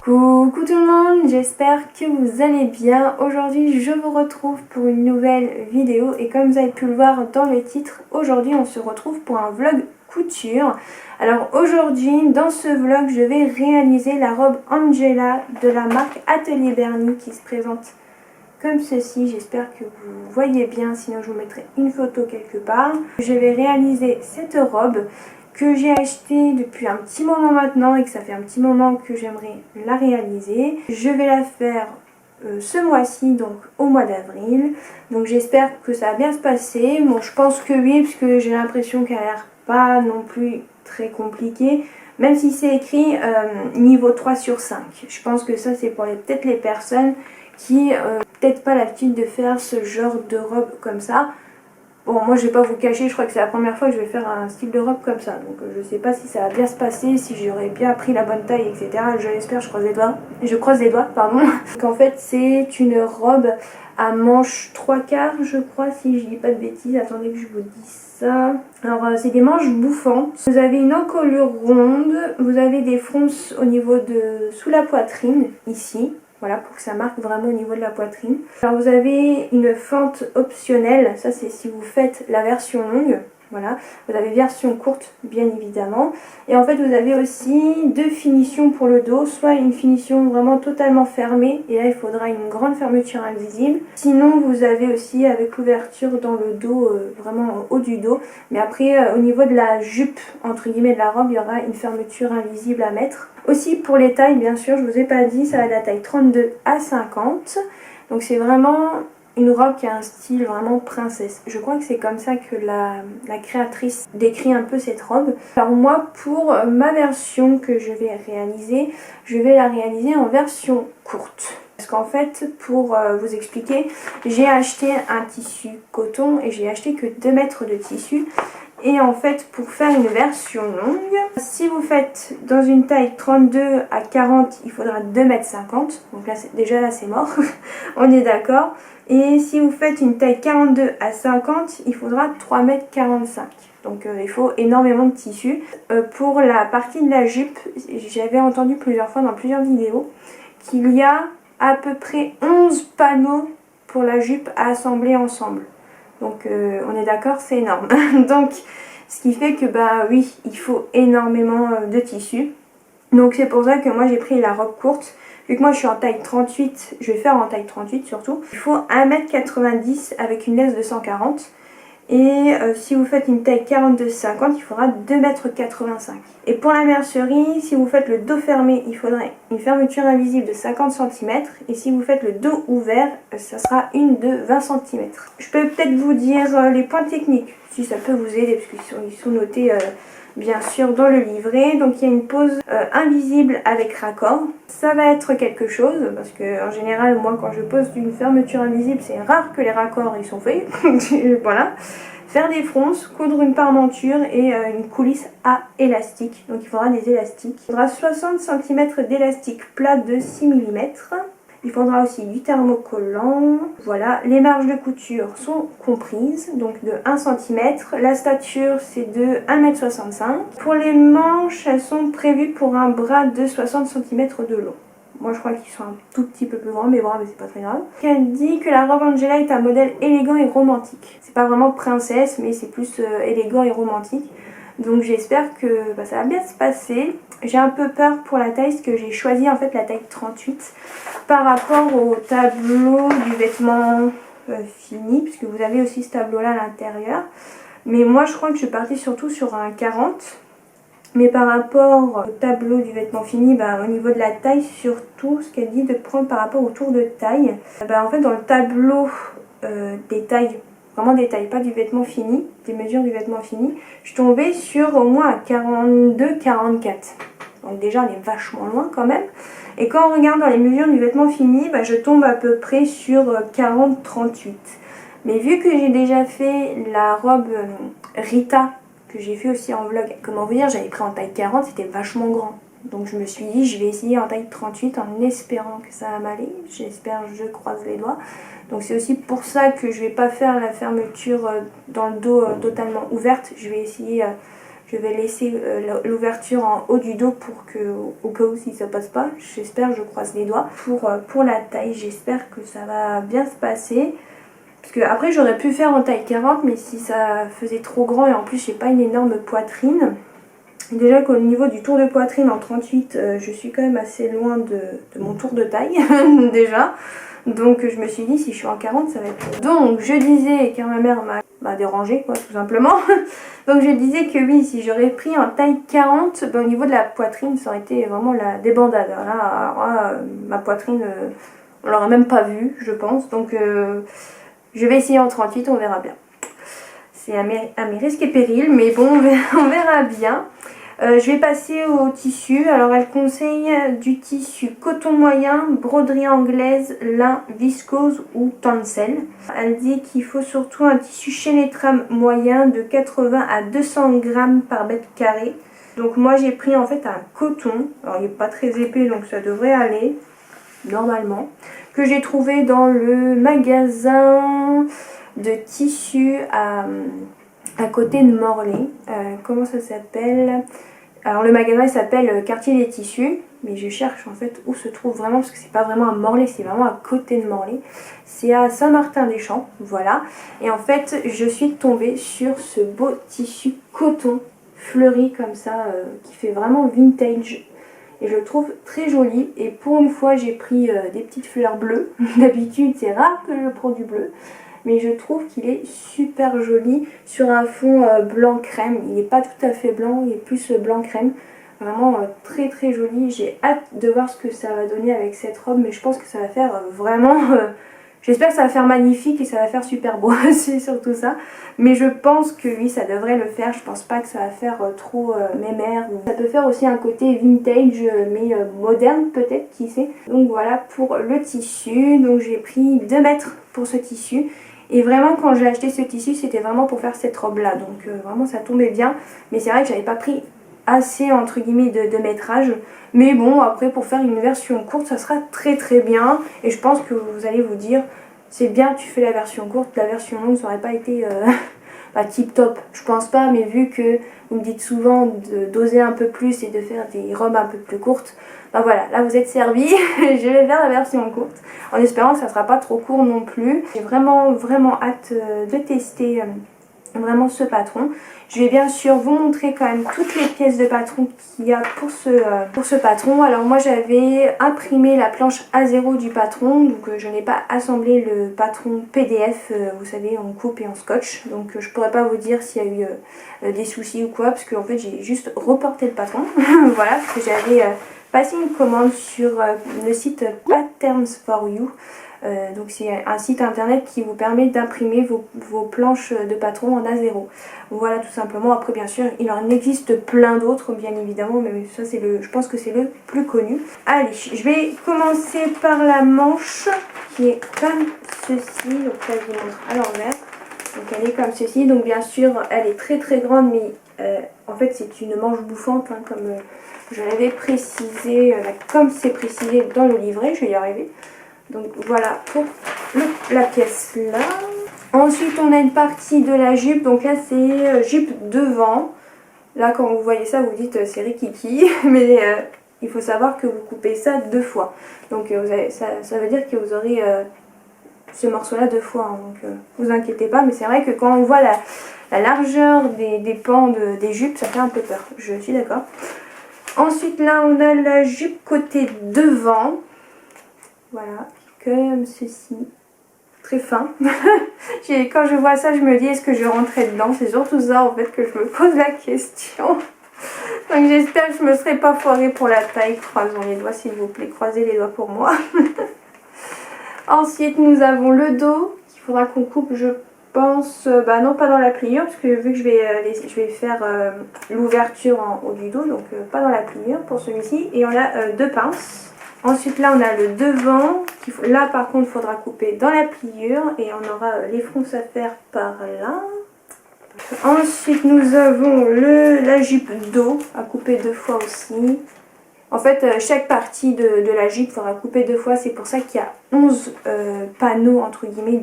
Coucou tout le monde, j'espère que vous allez bien. Aujourd'hui je vous retrouve pour une nouvelle vidéo et comme vous avez pu le voir dans le titre, aujourd'hui on se retrouve pour un vlog couture. Alors aujourd'hui dans ce vlog je vais réaliser la robe Angela de la marque Atelier Berny qui se présente comme ceci. J'espère que vous voyez bien, sinon je vous mettrai une photo quelque part. Je vais réaliser cette robe que j'ai acheté depuis un petit moment maintenant et que ça fait un petit moment que j'aimerais la réaliser. Je vais la faire ce mois-ci, donc au mois d'avril. Donc j'espère que ça va bien se passer. Bon, je pense que oui, parce que j'ai l'impression qu'elle a l'air pas non plus très compliquée. Même si c'est écrit niveau 3 sur 5. Je pense que ça c'est pour peut-être les personnes qui peut-être pas l'habitude de faire ce genre de robe comme ça. Bon, moi je vais pas vous cacher, je crois que c'est la première fois que je vais faire un style de robe comme ça. Donc je sais pas si ça va bien se passer, si j'aurai bien pris la bonne taille, etc. Je l'espère, je croise les doigts. Je croise les doigts, pardon. Donc en fait c'est une robe à manches 3/4 je crois, si je dis pas de bêtises. Attendez que je vous dise ça. Alors c'est des manches bouffantes. Vous avez une encolure ronde, vous avez des fronces au niveau de sous la poitrine, ici. Voilà, pour que ça marque vraiment au niveau de la poitrine. Alors vous avez une fente optionnelle, ça c'est si vous faites la version longue. Voilà, vous avez version courte bien évidemment. Et en fait vous avez aussi deux finitions pour le dos, soit une finition vraiment totalement fermée, et là il faudra une grande fermeture invisible. Sinon vous avez aussi avec l'ouverture dans le dos, vraiment au haut du dos. Mais après au niveau de la jupe, entre guillemets de la robe, il y aura une fermeture invisible à mettre. Aussi pour les tailles, bien sûr, je vous ai pas dit, ça va de la taille 32 à 50. Donc c'est vraiment une robe qui a un style vraiment princesse. Je crois que c'est comme ça que la créatrice décrit un peu cette robe. Alors moi, pour ma version que je vais réaliser, je vais la réaliser en version courte. Parce qu'en fait, pour vous expliquer, j'ai acheté un tissu coton et j'ai acheté que 2 mètres de tissu. Et en fait, pour faire une version longue, si vous faites dans une taille 32 à 40, il faudra 2,50 m. Donc là, déjà là, c'est mort. On est d'accord. Et si vous faites une taille 42 à 50, il faudra 3,45 m. Donc il faut énormément de tissu. Pour la partie de la jupe, j'avais entendu plusieurs fois dans plusieurs vidéos qu'il y a à peu près 11 panneaux pour la jupe à assembler ensemble. Donc on est d'accord, c'est énorme. Donc ce qui fait que bah oui, il faut énormément de tissu. Donc c'est pour ça que moi j'ai pris la robe courte. Vu que moi je suis en taille 38, je vais faire en taille 38 surtout. Il faut 1,90 m avec une laisse de 140. Et si vous faites une taille 42-50, il faudra 2,85 m. Et pour la mercerie, si vous faites le dos fermé, il faudrait une fermeture invisible de 50 cm. Et si vous faites le dos ouvert, ça sera une de 20 cm. Je peux peut-être vous dire les points techniques, si ça peut vous aider, parce qu'ils sont notés bien sûr dans le livret. Donc il y a une pose invisible avec raccord. Ça va être quelque chose, parce que en général, moi quand je pose une fermeture invisible, c'est rare que les raccords ils sont faits. Voilà. Faire des fronces, coudre une parmenture et une coulisse à élastique. Donc il faudra des élastiques. Il faudra 60 cm d'élastique plat de 6 mm. Il faudra aussi du thermocollant. Voilà, les marges de couture sont comprises, donc de 1 cm. La stature, c'est de 1,65 m. Pour les manches, elles sont prévues pour un bras de 60 cm de long. Moi, je crois qu'ils sont un tout petit peu plus grands, mais bon, c'est pas très grave. Elle dit que la robe Angela est un modèle élégant et romantique. C'est pas vraiment princesse, mais c'est plus élégant et romantique. Donc j'espère que ça va bien se passer. J'ai un peu peur pour la taille parce que j'ai choisi en fait la taille 38 par rapport au tableau du vêtement fini, puisque vous avez aussi ce tableau là à l'intérieur. Mais moi je crois que je partais surtout sur un 40. Mais par rapport au tableau du vêtement fini, au niveau de la taille, surtout ce qu'elle dit de prendre par rapport au tour de taille. En fait dans le tableau des tailles, vraiment des tailles, pas du vêtement fini, des mesures du vêtement fini, je suis tombée sur au moins un 42-44. Donc déjà on est vachement loin quand même. Et quand on regarde dans les mesures du vêtement fini, je tombe à peu près sur 40-38. Mais vu que j'ai déjà fait la robe Rita, que j'ai fait aussi en vlog, comment vous dire, j'avais pris en taille 40, c'était vachement grand. Donc je me suis dit, je vais essayer en taille 38 en espérant que ça va m'aller. J'espère, je croise les doigts. Donc c'est aussi pour ça que je vais pas faire la fermeture dans le dos totalement ouverte. Je vais essayer Je vais laisser l'ouverture en haut du dos pour que, au cas où si ça passe pas, j'espère, je croise les doigts. Pour la taille, j'espère que ça va bien se passer. Parce que après j'aurais pu faire en taille 40, mais si ça faisait trop grand et en plus j'ai pas une énorme poitrine. Déjà qu'au niveau du tour de poitrine en 38, je suis quand même assez loin de mon tour de taille déjà. Donc je me suis dit si je suis en 40 ça va être... Donc je disais, car ma mère m'a dérangée quoi tout simplement. Donc je disais que oui, si j'aurais pris en taille 40, ben, au niveau de la poitrine ça aurait été vraiment la débandade. Là, ma poitrine, on l'aurait même pas vue je pense. Donc je vais essayer en 38, on verra bien. C'est à mes risques et périls, mais bon on verra bien. Je vais passer au tissu. Alors elle conseille du tissu coton moyen, broderie anglaise, lin, viscose ou tencel. Elle dit qu'il faut surtout un tissu chaîne et trame moyen de 80 à 200 grammes par mètre carré. Donc moi j'ai pris en fait un coton. Alors il n'est pas très épais donc ça devrait aller normalement. Que j'ai trouvé dans le magasin de tissu à côté de Morlaix. Comment ça s'appelle? Alors le magasin il s'appelle Quartier des Tissus, mais je cherche en fait où se trouve vraiment, parce que c'est pas vraiment à Morlaix, c'est vraiment à côté de Morlaix. C'est à Saint-Martin-des-Champs, voilà. Et en fait je suis tombée sur ce beau tissu coton fleuri comme ça, qui fait vraiment vintage. Et je le trouve très joli, et pour une fois j'ai pris des petites fleurs bleues. D'habitude c'est rare que je prends du bleu. Mais je trouve qu'il est super joli sur un fond blanc crème. Il n'est pas tout à fait blanc, il est plus blanc crème. Vraiment très très joli. J'ai hâte de voir ce que ça va donner avec cette robe, mais je pense que ça va faire vraiment... J'espère que ça va faire magnifique et ça va faire super beau, c'est surtout ça. Mais je pense que oui, ça devrait le faire. Je pense pas que ça va faire trop mémère. Ça peut faire aussi un côté vintage, mais moderne peut-être, qui sait. Donc voilà pour le tissu. Donc j'ai pris 2 mètres pour ce tissu. Et vraiment quand j'ai acheté ce tissu, c'était vraiment pour faire cette robe là. Donc vraiment ça tombait bien. Mais c'est vrai que j'avais pas pris assez entre guillemets de métrage. Mais bon, après pour faire une version courte, ça sera très très bien. Et je pense que vous allez vous dire, c'est bien tu fais la version courte, la version longue ça aurait pas été tip top. Je pense pas, mais vu que vous me dites souvent d'oser un peu plus et de faire des robes un peu plus courtes, ben voilà, là vous êtes servis. Je vais faire la version courte en espérant que ça sera pas trop court non plus. J'ai vraiment hâte de tester vraiment ce patron. Je vais bien sûr vous montrer quand même toutes les pièces de patron qu'il y a pour ce patron. Alors moi j'avais imprimé la planche A0 du patron, donc je n'ai pas assemblé le patron PDF, vous savez on coupe et on scotch, donc je pourrais pas vous dire s'il y a eu des soucis ou quoi, parce qu'en fait j'ai juste reporté le patron. Voilà, parce que j'avais passé une commande sur le site Patterns for You. Donc c'est un site internet qui vous permet d'imprimer vos planches de patron en A0. Voilà tout simplement. Après bien sûr il en existe plein d'autres bien évidemment, mais ça c'est je pense que c'est le plus connu. Allez, je vais commencer par la manche qui est comme ceci. Donc là je vous montre à l'envers. Donc elle est comme ceci. Donc bien sûr elle est très très grande, mais en fait c'est une manche bouffante hein, comme je l'avais précisé, comme c'est précisé dans le livret. Je vais y arriver. Donc voilà pour la pièce là. Ensuite on a une partie de la jupe. Donc là c'est jupe devant. Là quand vous voyez ça vous dites c'est rikiki. Mais il faut savoir que vous coupez ça 2 fois. Donc ça veut dire que vous aurez ce morceau là 2 fois. Hein. Donc vous inquiétez pas. Mais c'est vrai que quand on voit la largeur des pans des jupes, ça fait un peu peur. Je suis d'accord. Ensuite là on a la jupe côté devant. Voilà, comme ceci. Très fin. Quand je vois ça, je me dis est-ce que je rentrais dedans? C'est surtout ça en fait que je me pose la question. Donc j'espère que je ne me serai pas foirée pour la taille. Croisons les doigts s'il vous plaît. Croisez les doigts pour moi. Ensuite nous avons le dos qu'il faudra qu'on coupe je pense. Non pas dans la pliure parce que vu que je vais faire l'ouverture en haut du dos. Donc pas dans la pliure pour celui-ci. Et on a 2 pinces. Ensuite là on a le devant, là par contre il faudra couper dans la pliure et on aura les fronces à faire par là. Ensuite nous avons la jupe dos à couper 2 fois aussi. En fait chaque partie de la jupe faudra couper 2 fois, c'est pour ça qu'il y a 11 panneaux entre guillemets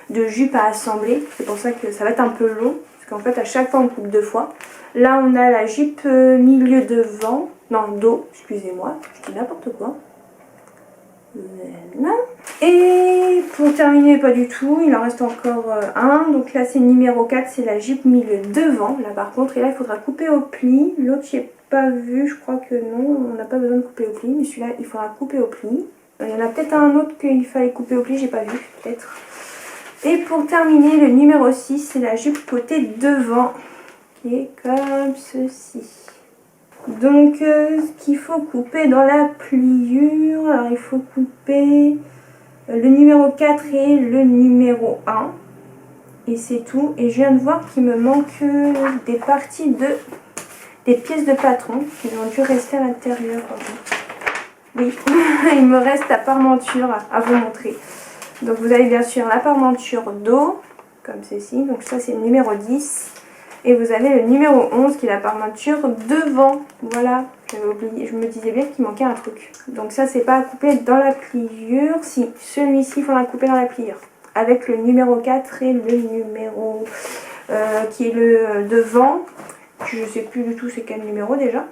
de jupe à assembler. C'est pour ça que ça va être un peu long, parce qu'en fait à chaque fois on coupe 2 fois. Là on a la jupe milieu devant, non dos, excusez-moi, je dis n'importe quoi. Voilà. Et pour terminer, pas du tout, il en reste encore un. Donc là c'est numéro 4, c'est la jupe milieu devant. Là par contre, et là il faudra couper au pli. L'autre j'ai pas vu, je crois que non, on n'a pas besoin de couper au pli. Mais celui-là il faudra couper au pli. Il y en a peut-être un autre qu'il fallait couper au pli, j'ai pas vu, peut-être. Et pour terminer, le numéro 6, c'est la jupe côté devant, qui est comme ceci. Donc ce qu'il faut couper dans la pliure, alors il faut couper le numéro 4 et le numéro 1. Et c'est tout. Et je viens de voir qu'il me manque des parties des pièces de patron qui ont dû rester à l'intérieur. Oui, il me reste la parmenture à vous montrer. Donc vous avez bien sûr la parmenture dos, comme ceci. Donc ça c'est le numéro 10. Et vous avez le numéro 11 qui est la parmenture devant. Voilà, j'avais oublié, je me disais bien qu'il manquait un truc. Donc ça c'est pas à couper dans la pliure. Si, celui-ci il faudra couper dans la pliure. Avec le numéro 4 et le numéro qui est le devant. Je sais plus du tout c'est quel numéro déjà.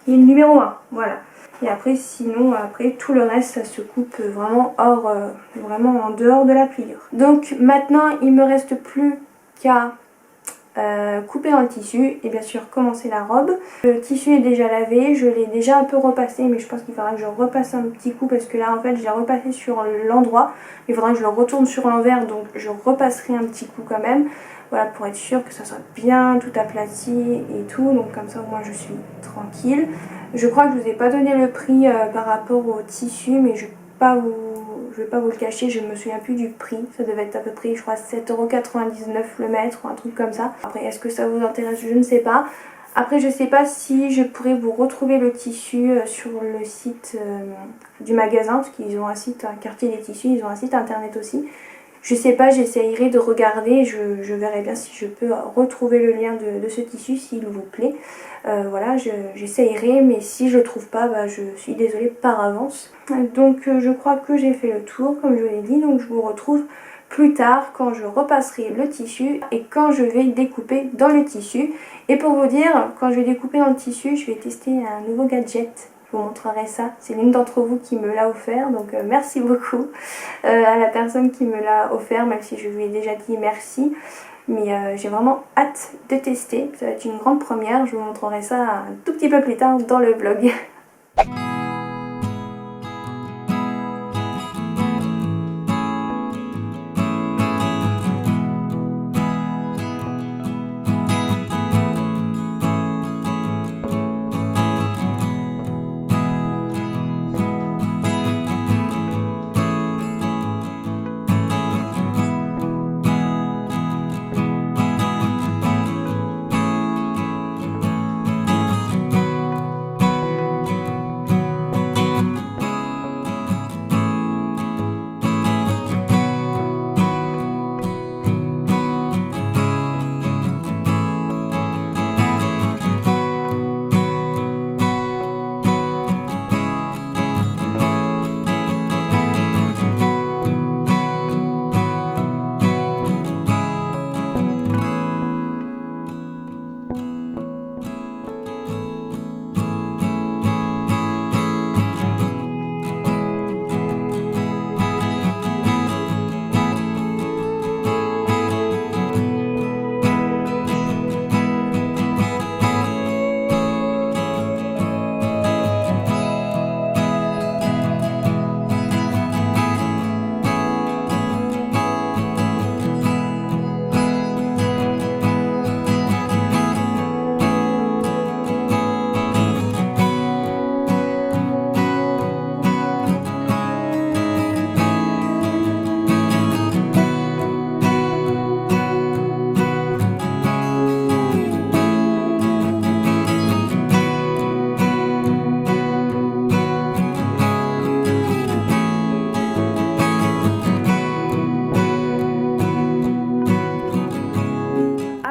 Et le numéro 1, voilà. Et après sinon après tout le reste ça se coupe vraiment hors, vraiment en dehors de la pliure. Donc maintenant il me reste plus qu'à couper dans le tissu et bien sûr commencer la robe. Le tissu est déjà lavé, je l'ai déjà un peu repassé mais je pense qu'il faudra que je repasse un petit coup parce que là en fait j'ai repassé sur l'endroit. Il faudra que je le retourne sur l'envers donc je repasserai un petit coup quand même. Voilà, pour être sûr que ça soit bien tout aplati et tout, donc comme ça au moins je suis tranquille. Je crois que je vous ai pas donné le prix par rapport au tissu, mais je vais pas vous le cacher, je me souviens plus du prix. Ça devait être à peu près, je crois, 7,99 € le mètre ou un truc comme ça. Après, est-ce que ça vous intéresse? Je ne sais pas. Après, je sais pas si je pourrais vous retrouver le tissu sur le site du magasin, parce qu'ils ont un site, un quartier des tissus, ils ont un site internet aussi. Je sais pas, j'essayerai de regarder, je verrai bien si je peux retrouver le lien de ce tissu s'il vous plaît. Voilà, j'essayerai, mais si je le trouve pas, bah, je suis désolée par avance. Donc je crois que j'ai fait le tour, comme je l'ai dit, donc je vous retrouve plus tard quand je repasserai le tissu et quand je vais découper dans le tissu. Et pour vous dire, quand je vais découper dans le tissu, je vais tester un nouveau gadget. Je vous montrerai ça. C'est l'une d'entre vous qui me l'a offert, donc merci beaucoup à la personne qui me l'a offert, même si je lui ai déjà dit merci. Mais j'ai vraiment hâte de tester. Ça va être une grande première. Je vous montrerai ça un tout petit peu plus tard dans le vlog.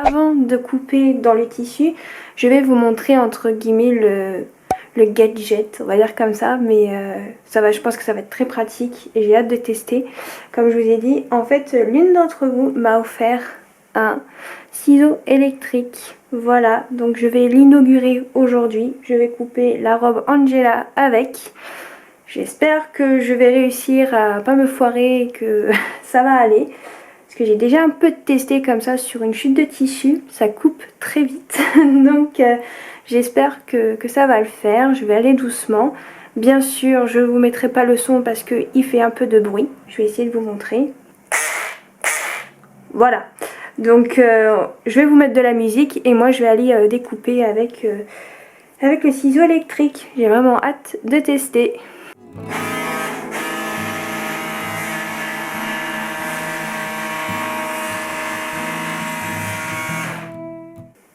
Avant de couper dans le tissu, je vais vous montrer entre guillemets le gadget, on va dire comme ça, mais ça va, je pense que ça va être très pratique et j'ai hâte de tester. Comme je vous ai dit, en fait, l'une d'entre vous m'a offert un ciseau électrique. Voilà, donc je vais l'inaugurer aujourd'hui. Je vais couper la robe Angela avec. J'espère que je vais réussir à pas me foirer et que ça va aller. Parce que j'ai déjà un peu testé comme ça sur une chute de tissu. Ça coupe très vite. Donc j'espère que ça va le faire. Je vais aller doucement. Bien sûr, je ne vous mettrai pas le son parce qu'il fait un peu de bruit. Je vais essayer de vous montrer. Voilà. Donc je vais vous mettre de la musique et moi je vais aller découper avec le ciseau électrique. J'ai vraiment hâte de tester.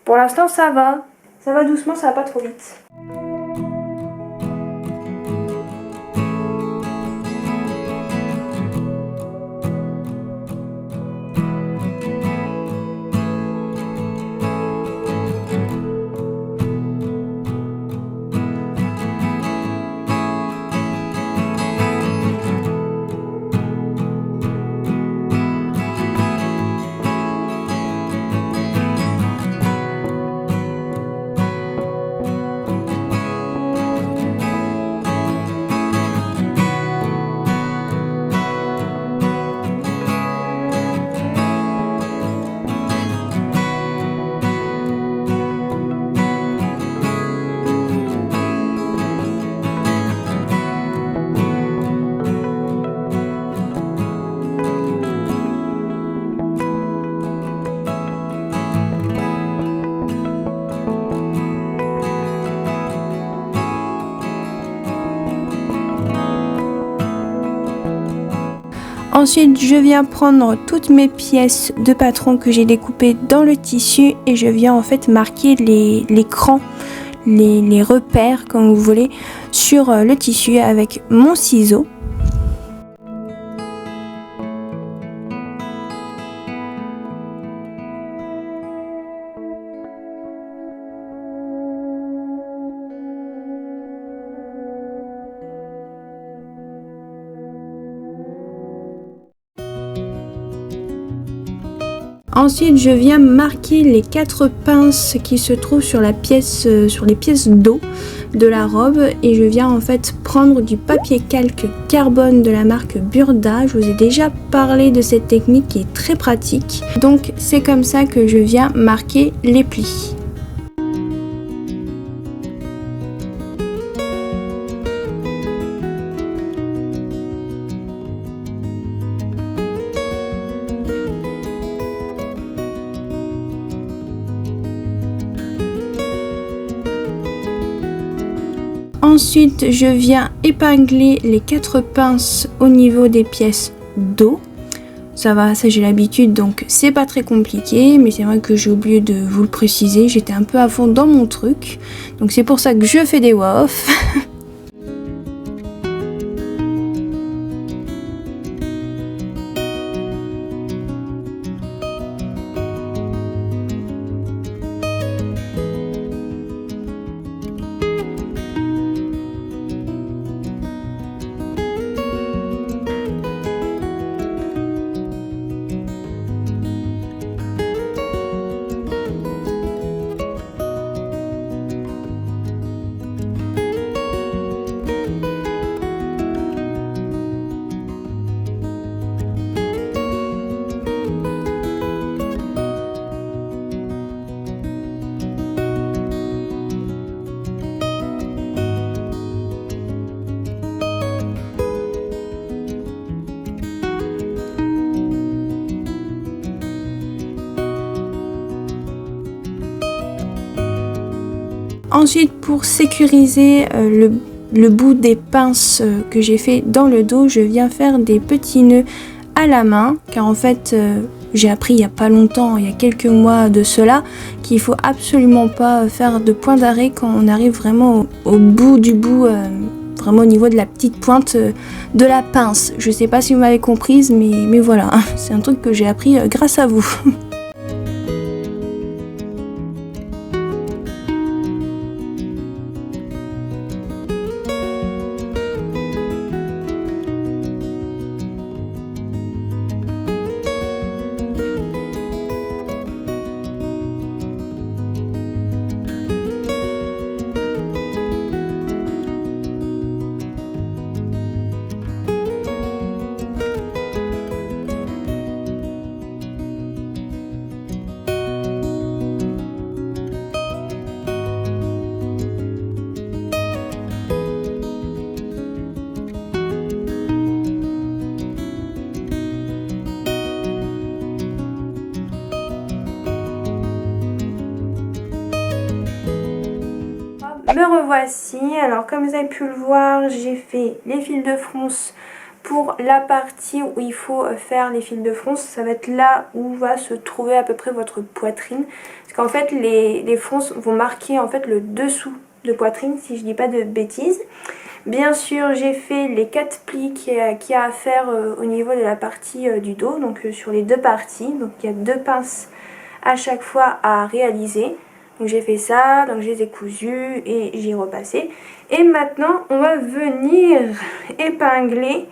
Pour l'instant ça va doucement, ça va pas trop vite. Ensuite, je viens prendre toutes mes pièces de patron que j'ai découpées dans le tissu et je viens en fait marquer les crans, les repères comme vous voulez sur le tissu avec mon ciseau. Ensuite, je viens marquer les 4 pinces qui se trouvent sur les pièces d'eau de la robe et je viens en fait prendre du papier calque carbone de la marque Burda. Je vous ai déjà parlé de cette technique qui est très pratique. Donc c'est comme ça que je viens marquer les plis. Ensuite, je viens épingler les 4 pinces au niveau des pièces d'eau. Ça va, ça j'ai l'habitude, donc c'est pas très compliqué, mais c'est vrai que j'ai oublié de vous le préciser. J'étais un peu à fond dans mon truc, donc c'est pour ça que je fais des voix off. Ensuite, pour sécuriser le bout des pinces que j'ai fait dans le dos, je viens faire des petits nœuds à la main, car en fait j'ai appris il n'y a pas longtemps, il y a quelques mois de cela, qu'il faut absolument pas faire de point d'arrêt quand on arrive vraiment au bout du bout, vraiment au niveau de la petite pointe de la pince. Je sais pas si vous m'avez comprise, mais voilà, c'est un truc que j'ai appris grâce à vous. Me revoici. Alors comme vous avez pu le voir, j'ai fait les fils de fronce pour la partie où il faut faire les fils de fronce. Ça va être là où va se trouver à peu près votre poitrine. Parce qu'en fait les fronces vont marquer en fait le dessous de poitrine, si je dis pas de bêtises. Bien sûr, j'ai fait les 4 plis qu'il y a à faire au niveau de la partie du dos, donc sur les deux parties. Donc il y a 2 pinces à chaque fois à réaliser. Donc j'ai fait ça, donc je les ai cousus et j'y repassé. Et maintenant, on va venir épingler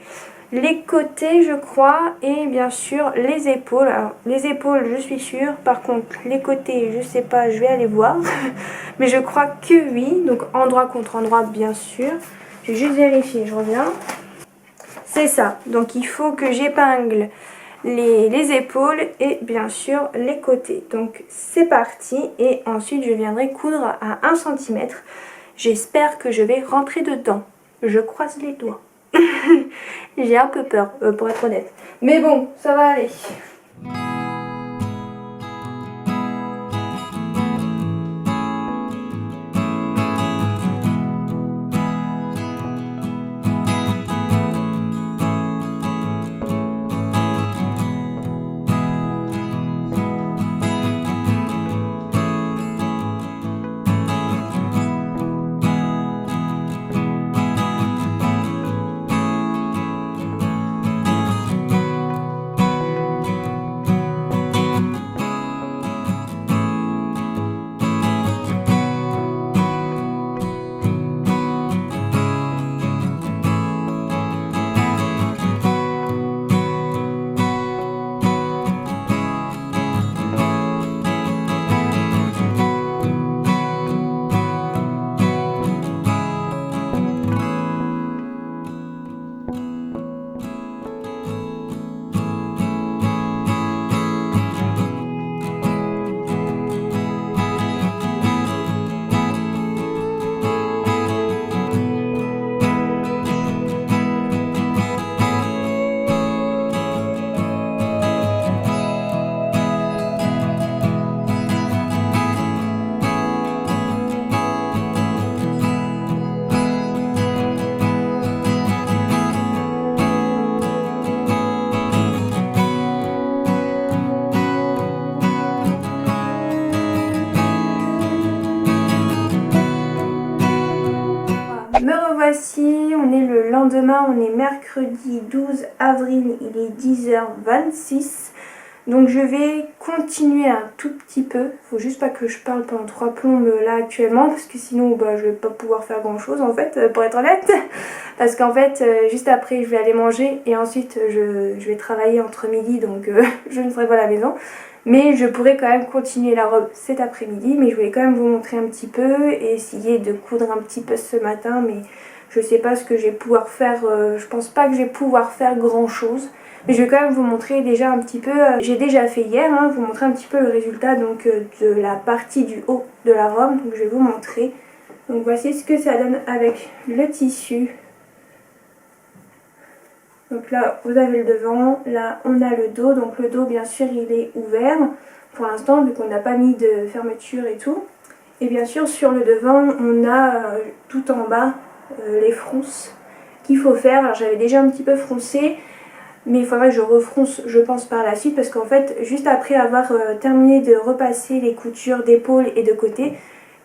les côtés, je crois, et bien sûr les épaules. Alors les épaules, je suis sûre. Par contre, les côtés, je sais pas, je vais aller voir. Mais je crois que oui. Donc endroit contre endroit, bien sûr. Je vais juste vérifier, je reviens. C'est ça. Donc il faut que j'épingle les épaules et bien sûr les côtés. Donc c'est parti et ensuite je viendrai coudre à 1 cm. J'espère que je vais rentrer dedans. Je croise les doigts. J'ai un peu peur pour être honnête. Mais bon, ça va aller. Me revoici, on est le lendemain, on est mercredi 12 avril, il est 10h26. Donc je vais continuer un tout petit peu, faut juste pas que je parle pendant 3 plombes là actuellement parce que sinon je vais pas pouvoir faire grand chose en fait pour être honnête. Parce qu'en fait juste après je vais aller manger et ensuite je vais travailler entre midi donc je ne serai pas à la maison. Mais je pourrais quand même continuer la robe cet après-midi, mais je voulais quand même vous montrer un petit peu et essayer de coudre un petit peu ce matin, mais je sais pas ce que je vais pouvoir faire, je pense pas que je vais pouvoir faire grand chose. Mais je vais quand même vous montrer déjà un petit peu, j'ai déjà fait hier, vous montrer un petit peu le résultat donc de la partie du haut de la robe, donc je vais vous montrer. Donc voici ce que ça donne avec le tissu. Donc là vous avez le devant, là on a le dos, donc le dos bien sûr il est ouvert pour l'instant vu qu'on n'a pas mis de fermeture et tout. Et bien sûr sur le devant on a tout en bas les fronces qu'il faut faire. Alors j'avais déjà un petit peu froncé mais il faudrait que je refronce je pense par la suite parce qu'en fait juste après avoir terminé de repasser les coutures d'épaule et de côté,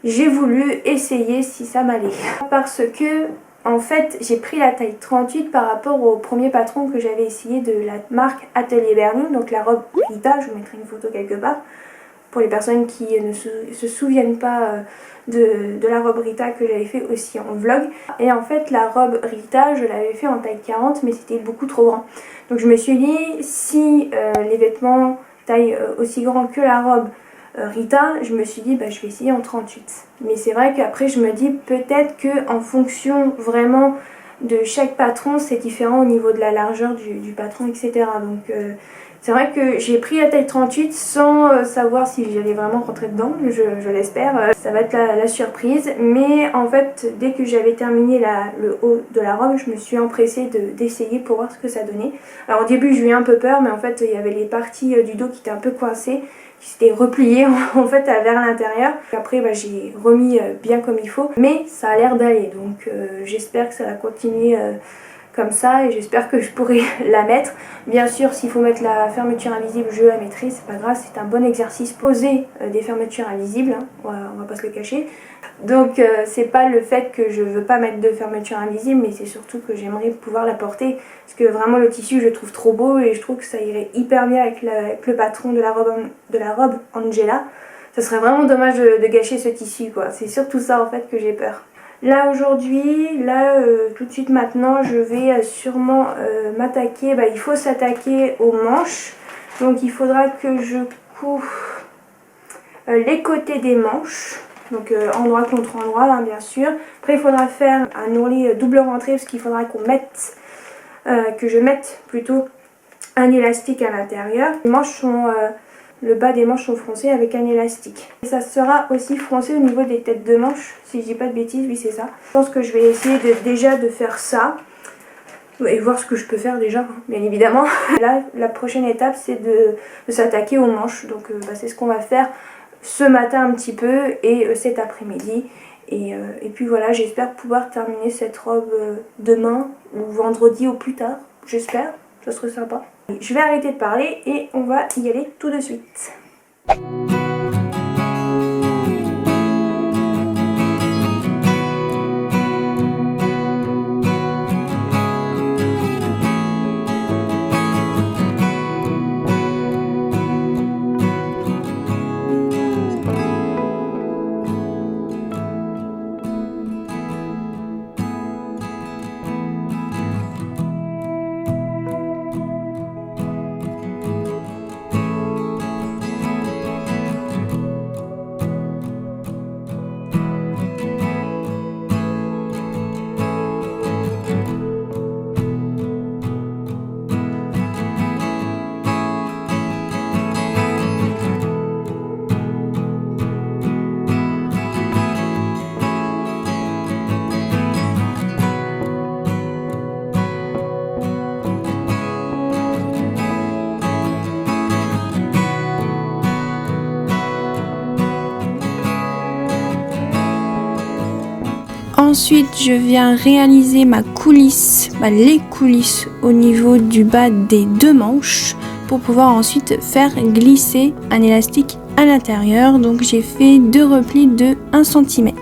j'ai voulu essayer si ça m'allait. Parce que en fait, j'ai pris la taille 38 par rapport au premier patron que j'avais essayé de la marque Atelier Berlin, donc la robe Rita, je vous mettrai une photo quelque part, pour les personnes qui ne se souviennent pas de la robe Rita que j'avais fait aussi en vlog. Et en fait, la robe Rita, je l'avais fait en taille 40, mais c'était beaucoup trop grand. Donc je me suis dit, si les vêtements taille aussi grand que la robe Rita, je me suis dit je vais essayer en 38. Mais c'est vrai qu'après je me dis peut-être que en fonction vraiment de chaque patron c'est différent au niveau de la largeur du patron etc. Donc C'est vrai que j'ai pris la taille 38 sans savoir si j'allais vraiment rentrer dedans, je l'espère. Ça va être la surprise. Mais en fait, dès que j'avais terminé le haut de la robe, je me suis empressée d'essayer pour voir ce que ça donnait. Alors au début, j'ai eu un peu peur, mais en fait, il y avait les parties du dos qui étaient un peu coincées, qui s'étaient repliées en fait vers l'intérieur. Après, j'ai remis bien comme il faut, mais ça a l'air d'aller. Donc j'espère que ça va continuer comme ça et j'espère que je pourrai la mettre. Bien sûr, s'il faut mettre la fermeture invisible, je la mettrai, c'est pas grave, c'est un bon exercice pour poser des fermetures invisibles, hein. On va pas se le cacher. Donc c'est pas le fait que je veux pas mettre de fermeture invisible, mais c'est surtout que j'aimerais pouvoir la porter parce que vraiment le tissu je le trouve trop beau et je trouve que ça irait hyper bien avec le patron de la robe Angela. Ça serait vraiment dommage de gâcher ce tissu, quoi. C'est surtout ça en fait que j'ai peur. Là aujourd'hui, tout de suite maintenant, je vais sûrement m'attaquer. Il faut s'attaquer aux manches. Donc il faudra que je couds les côtés des manches. Donc endroit contre endroit, hein, bien sûr. Après il faudra faire un ourlet double rentrée parce qu'il faudra que je mette plutôt un élastique à l'intérieur. Les manches sont... le bas des manches sont froncés avec un élastique. Et ça sera aussi froncé au niveau des têtes de manches, si je dis pas de bêtises, oui c'est ça. Je pense que je vais essayer déjà de faire ça. Et voir ce que je peux faire déjà, hein, bien évidemment. Là, la prochaine étape, c'est de s'attaquer aux manches. Donc c'est ce qu'on va faire ce matin un petit peu et cet après-midi. Et puis voilà, j'espère pouvoir terminer cette robe demain ou vendredi au plus tard. J'espère, ça serait sympa. Je vais arrêter de parler et on va y aller tout de suite. Ensuite, je viens réaliser ma coulisse, les coulisses au niveau du bas des deux manches pour pouvoir ensuite faire glisser un élastique à l'intérieur. Donc j'ai fait 2 replis de 1 cm.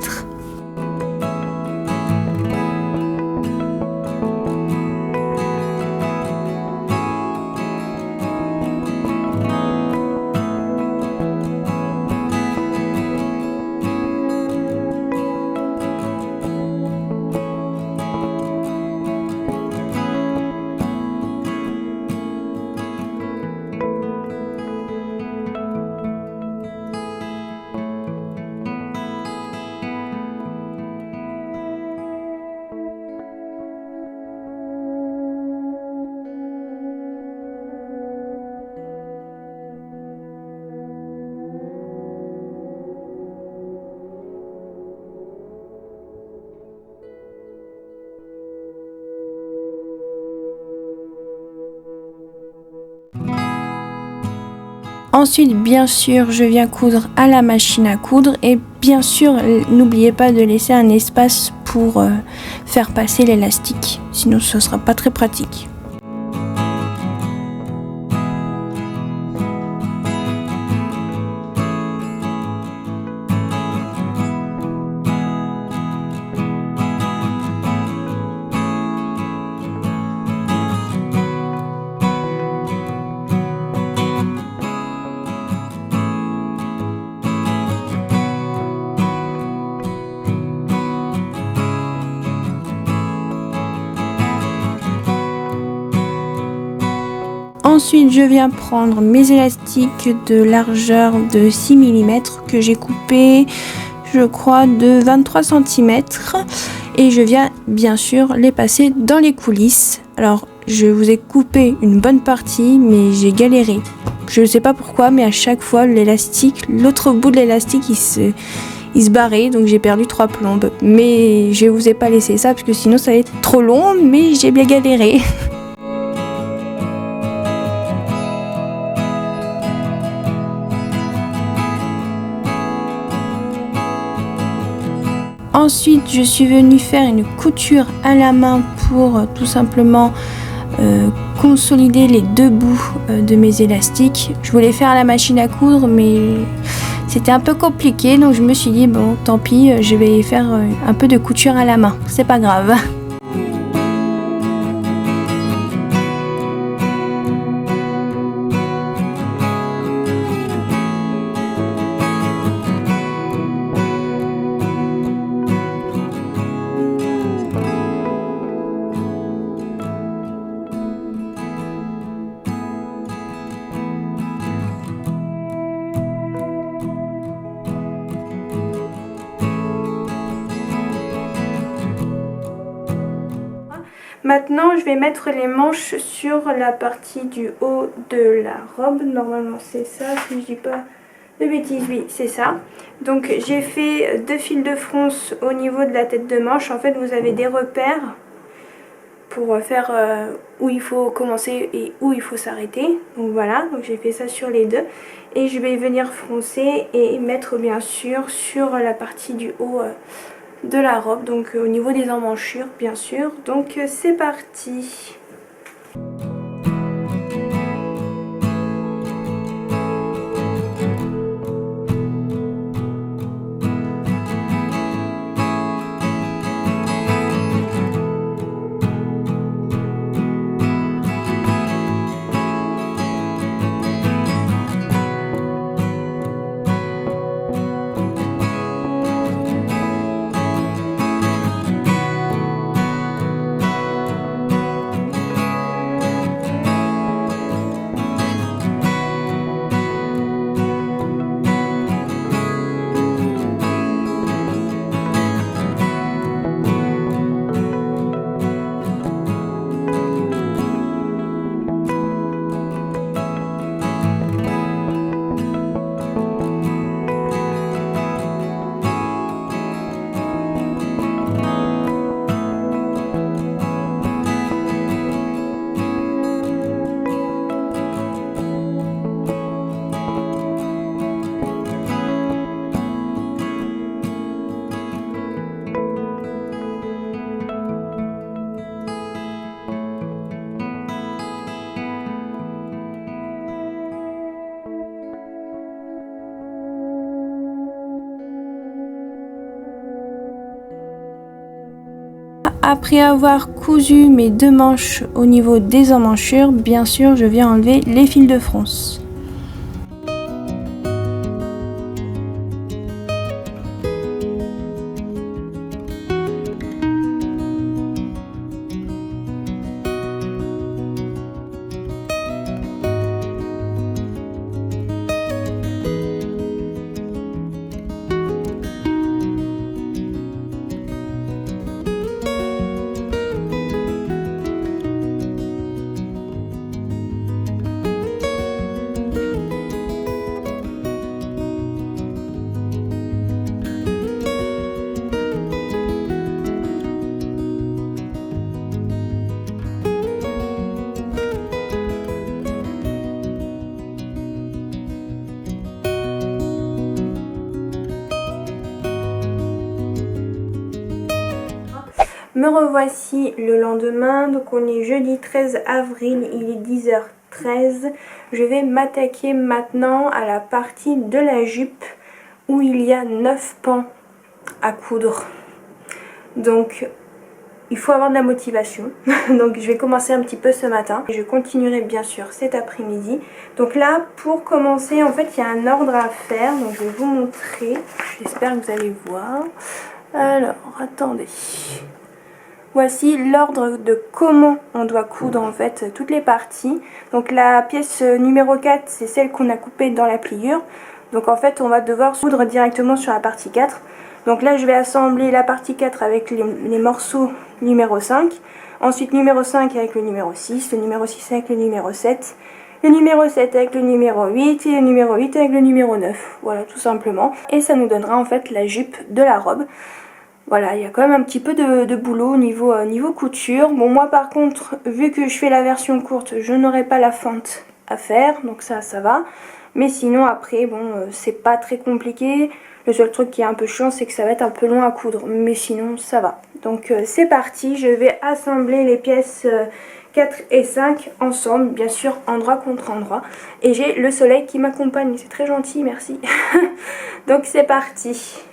Ensuite, bien sûr, je viens coudre à la machine à coudre et bien sûr, n'oubliez pas de laisser un espace pour faire passer l'élastique, sinon ce ne sera pas très pratique. Ensuite, je viens prendre mes élastiques de largeur de 6 mm que j'ai coupé, je crois, de 23 cm. Et je viens bien sûr les passer dans les coulisses. Alors, je vous ai coupé une bonne partie, mais j'ai galéré. Je ne sais pas pourquoi, mais à chaque fois l'élastique, l'autre bout de l'élastique il se barrait, donc j'ai perdu 3 plombes. Mais je vous ai pas laissé ça parce que sinon ça allait être trop long, mais j'ai bien galéré. Ensuite, je suis venue faire une couture à la main pour tout simplement consolider les 2 bouts de mes élastiques. Je voulais faire à la machine à coudre, mais c'était un peu compliqué, donc je me suis dit bon, tant pis, je vais faire un peu de couture à la main, c'est pas grave. Maintenant, je vais mettre les manches sur la partie du haut de la robe. Normalement, c'est ça, si je dis pas de bêtises, oui, c'est ça. Donc, j'ai fait 2 fils de fronce au niveau de la tête de manche. En fait, vous avez des repères pour faire où il faut commencer et où il faut s'arrêter. Donc voilà, donc j'ai fait ça sur les deux. Et je vais venir froncer et mettre bien sûr sur la partie du haut de la robe, donc au niveau des emmanchures bien sûr. Donc c'est parti. Après avoir cousu mes 2 manches au niveau des emmanchures, bien sûr, je viens enlever les fils de fronce. Me revoici le lendemain, donc on est jeudi 13 avril, il est 10h13. Je vais m'attaquer maintenant à la partie de la jupe où il y a 9 pans à coudre. Donc il faut avoir de la motivation. Donc je vais commencer un petit peu ce matin. Je continuerai bien sûr cet après-midi. Donc là, pour commencer, en fait, il y a un ordre à faire. Donc je vais vous montrer. J'espère que vous allez voir. Alors, attendez. Voici l'ordre de comment on doit coudre en fait toutes les parties. Donc la pièce numéro 4, c'est celle qu'on a coupée dans la pliure. Donc en fait on va devoir coudre directement sur la partie 4. Donc là je vais assembler la partie 4 avec les morceaux numéro 5. Ensuite numéro 5 avec le numéro 6, le numéro 6 avec le numéro 7, le numéro 7 avec le numéro 8 et le numéro 8 avec le numéro 9. Voilà, tout simplement. Et ça nous donnera en fait la jupe de la robe. Voilà, il y a quand même un petit peu de boulot au niveau couture. Bon, moi par contre, vu que je fais la version courte, je n'aurai pas la fente à faire, donc ça va. Mais sinon après, bon, c'est pas très compliqué. Le seul truc qui est un peu chiant, c'est que ça va être un peu long à coudre, mais sinon ça va. Donc c'est parti, je vais assembler les pièces 4 et 5 ensemble, bien sûr endroit contre endroit. Et j'ai le soleil qui m'accompagne, c'est très gentil, merci. Donc c'est parti.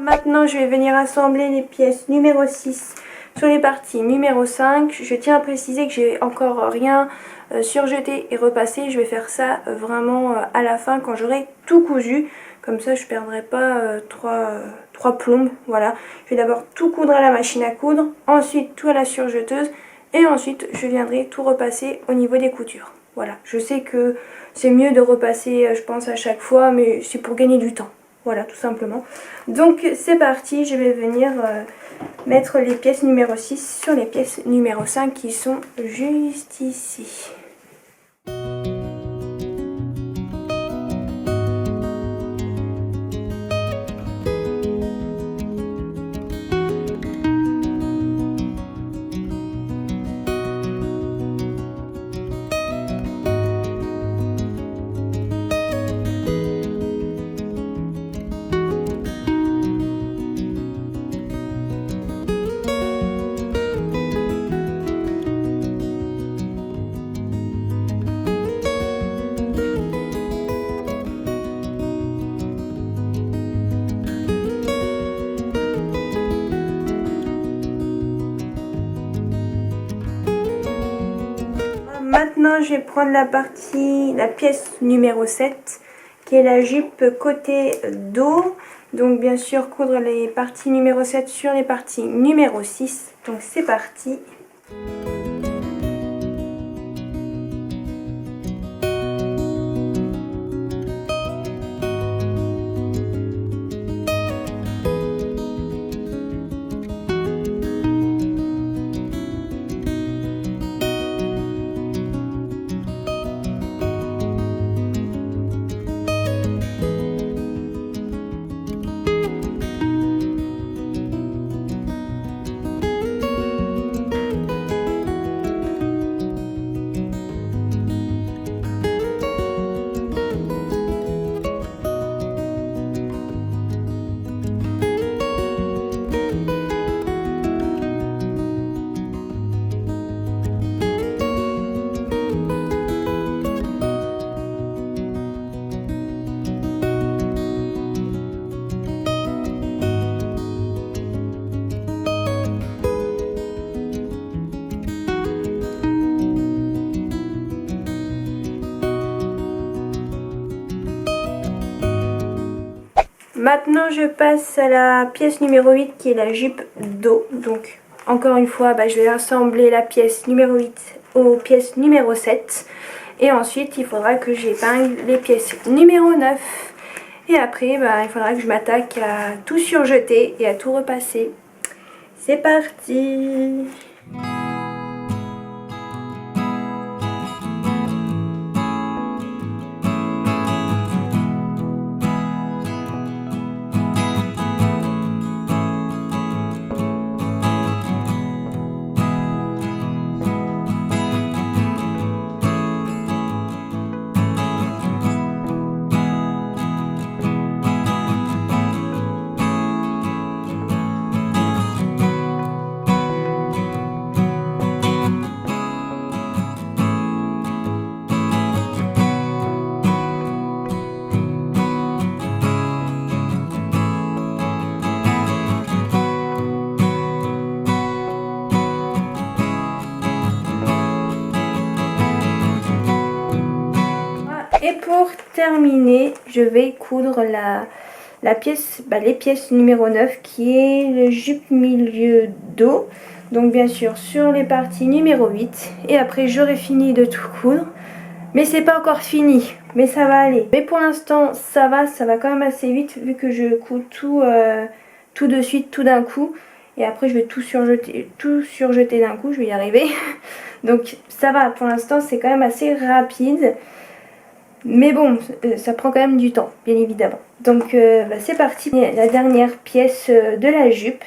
Maintenant, je vais venir assembler les pièces numéro 6 sur les parties numéro 5. Je tiens à préciser que j'ai encore rien surjeté et repassé. Je vais faire ça vraiment à la fin quand j'aurai tout cousu. Comme ça, je ne perdrai pas trois plombes. Voilà. Je vais d'abord tout coudre à la machine à coudre, ensuite tout à la surjeteuse et ensuite je viendrai tout repasser au niveau des coutures. Voilà. Je sais que c'est mieux de repasser, je pense, à chaque fois, mais c'est pour gagner du temps. Voilà, tout simplement. Donc c'est parti, je vais venir mettre les pièces numéro 6 sur les pièces numéro 5 qui sont juste ici. Maintenant, je vais prendre la pièce numéro 7, qui est la jupe côté dos. Donc, bien sûr, coudre les parties numéro 7 sur les parties numéro 6. Donc, c'est parti. Maintenant je passe à la pièce numéro 8 qui est la jupe dos. Donc encore une fois je vais assembler la pièce numéro 8 aux pièces numéro 7. Et ensuite il faudra que j'épingle les pièces numéro 9. Et après il faudra que je m'attaque à tout surjeter et à tout repasser. C'est parti! pour terminer, je vais coudre la pièce, les pièces numéro 9 qui est le jupe milieu dos. Donc bien sûr sur les parties numéro 8. Et après j'aurai fini de tout coudre. Mais c'est pas encore fini, mais ça va aller. Mais pour l'instant ça va quand même assez vite vu que je couds tout de suite, tout d'un coup. Et après je vais tout surjeter d'un coup, je vais y arriver. Donc ça va, pour l'instant c'est quand même assez rapide. Mais bon, ça prend quand même du temps, bien évidemment. Donc c'est parti, la dernière pièce de la jupe.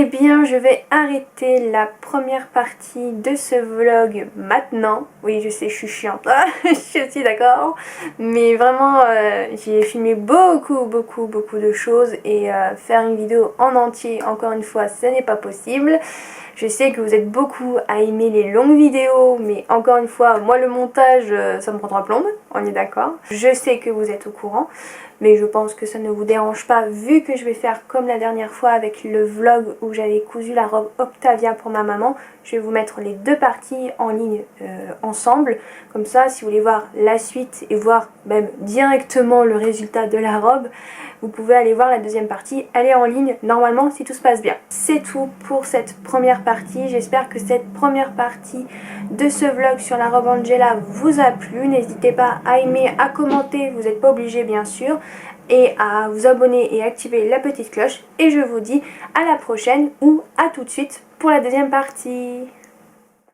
Eh bien, je vais arrêter la première partie de ce vlog maintenant. Oui, je sais, je suis chiante, je suis aussi d'accord. Mais vraiment, j'ai filmé beaucoup de choses et faire une vidéo en entier, encore une fois, ce n'est pas possible. Je sais que vous êtes beaucoup à aimer les longues vidéos, mais encore une fois, moi le montage, ça me prendra plombe, on est d'accord. Je sais que vous êtes au courant, mais je pense que ça ne vous dérange pas vu que je vais faire comme la dernière fois avec le vlog où j'avais cousu la robe Octavia pour ma maman. Je vais vous mettre les deux parties en ligne ensemble, comme ça si vous voulez voir la suite et voir même directement le résultat de la robe, vous pouvez aller voir la deuxième partie, elle est en ligne normalement si tout se passe bien. C'est tout pour cette première partie, j'espère que cette première partie de ce vlog sur la robe Angela vous a plu. N'hésitez pas à aimer, à commenter, vous n'êtes pas obligé bien sûr, et à vous abonner et activer la petite cloche. Et je vous dis à la prochaine ou à tout de suite pour la deuxième partie.